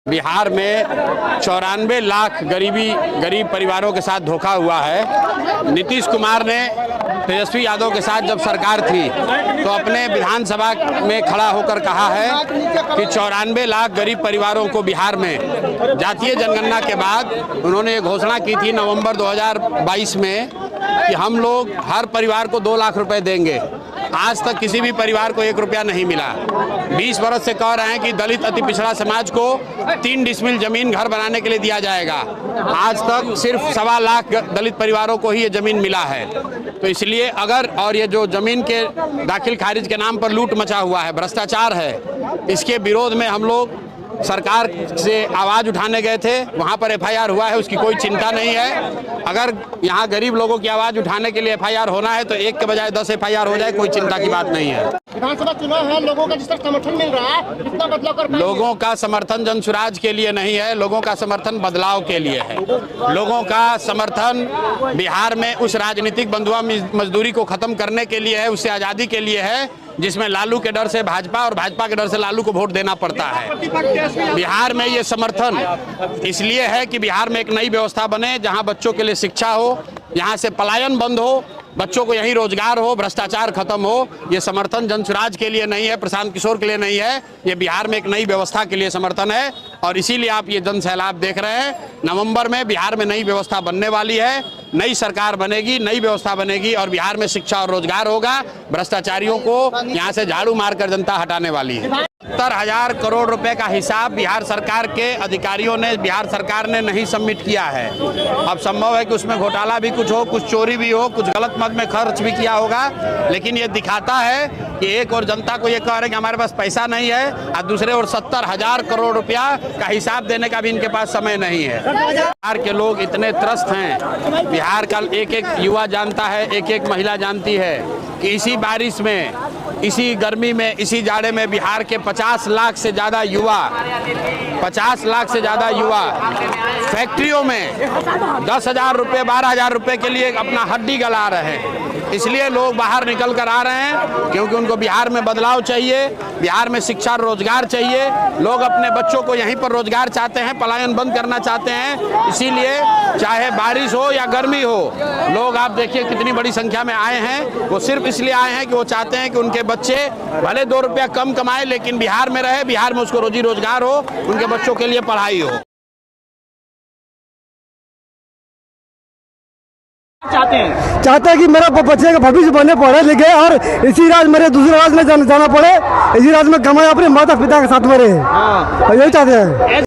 बिहार में 94 लाख गरीब परिवारों के साथ धोखा हुआ है। नीतीश कुमार ने तेजस्वी यादव के साथ जब सरकार थी तो अपने विधानसभा में खड़ा होकर कहा है कि 94 लाख गरीब परिवारों को बिहार में जातीय जनगणना के बाद उन्होंने ये घोषणा की थी नवंबर 2022 में कि हम लोग हर परिवार को 2 लाख रुपए देंगे। आज तक किसी भी परिवार को 1 रुपया नहीं मिला। 20 वर्ष से कह रहे हैं कि दलित अति पिछड़ा समाज को 3 डिसमिल जमीन घर बनाने के लिए दिया जाएगा। आज तक सिर्फ 1.25 लाख दलित परिवारों को ही ये जमीन मिला है। तो इसलिए और ये जो जमीन के दाखिल खारिज के नाम पर लूट मचा हुआ है, भ्रष्टाचार है, इसके विरोध में हम लोग सरकार से आवाज़ उठाने गए थे। वहाँ पर FIR हुआ है, उसकी कोई चिंता नहीं है। अगर यहाँ गरीब लोगों की आवाज़ उठाने के लिए FIR होना है तो 1 के बजाय 10 FIR हो जाए, कोई चिंता की बात नहीं है। विधानसभा चुनाव है, लोगों का जिस तरह समर्थन मिल रहा है, कितना बदलाव कर पाएंगे? लोगों का समर्थन जनसुराज के लिए नहीं है, लोगों का समर्थन बदलाव के लिए है। लोगों का समर्थन बिहार में उस राजनीतिक बंधुआ मजदूरी को खत्म करने के लिए है, उससे आज़ादी के लिए है, जिसमें लालू के डर से भाजपा और भाजपा के डर से लालू को वोट देना पड़ता है। बिहार में ये समर्थन इसलिए है कि बिहार में एक नई व्यवस्था बने जहां बच्चों के लिए शिक्षा हो, यहाँ से पलायन बंद हो, बच्चों को यहीं रोजगार हो, भ्रष्टाचार खत्म हो। ये समर्थन जनसुराज के लिए नहीं है, प्रशांत किशोर के लिए नहीं है, ये बिहार में एक नई व्यवस्था के लिए समर्थन है। और इसीलिए आप ये जन सैलाब देख रहे हैं। नवंबर में बिहार में नई व्यवस्था बनने वाली है, नई सरकार बनेगी, नई व्यवस्था बनेगी और बिहार में शिक्षा और रोजगार होगा। भ्रष्टाचारियों को यहाँ से झाड़ू मारकर जनता हटाने वाली है। 70,000 करोड़ रुपए का हिसाब बिहार सरकार के अधिकारियों ने, बिहार सरकार ने नहीं सबमिट किया है। अब संभव है कि उसमें घोटाला भी कुछ हो, कुछ चोरी भी हो, कुछ गलत मद में खर्च भी किया होगा, लेकिन ये दिखाता है कि एक और जनता को ये कह रहे हैं कि हमारे पास पैसा नहीं है और दूसरे और 70,000 करोड़ रुपया का हिसाब देने का भी इनके पास समय नहीं है। बिहार के लोग इतने त्रस्त हैं, बिहार का एक युवा जानता है, एक महिला जानती है कि इसी बारिश में, इसी गर्मी में, इसी जाड़े में बिहार के 50 लाख से ज़्यादा युवा फैक्ट्रियों में 10,000 रुपये, 12,000 रुपये के लिए अपना हड्डी गला रहे हैं। इसलिए लोग बाहर निकल कर आ रहे हैं क्योंकि उनको बिहार में बदलाव चाहिए, बिहार में शिक्षा और रोजगार चाहिए। लोग अपने बच्चों को यहीं पर रोजगार चाहते हैं, पलायन बंद करना चाहते हैं। इसीलिए चाहे बारिश हो या गर्मी हो, लोग आप देखिए कितनी बड़ी संख्या में आए हैं। वो सिर्फ इसलिए आए हैं कि वो चाहते हैं कि उनके बच्चे भले 2 रुपया कम कमाए लेकिन बिहार में रहे, बिहार में उसको रोजी रोजगार हो, उनके बच्चों के लिए पढ़ाई हो। चाहते हैं कि मेरा बच्चे का भविष्य बने, पढ़े लिखे और इसी राज्य मेरे दूसरे राज्य में जाना पड़े, इसी राज्य में कमाए, अपने माता पिता के साथ में रहे। यही चाहते हैं।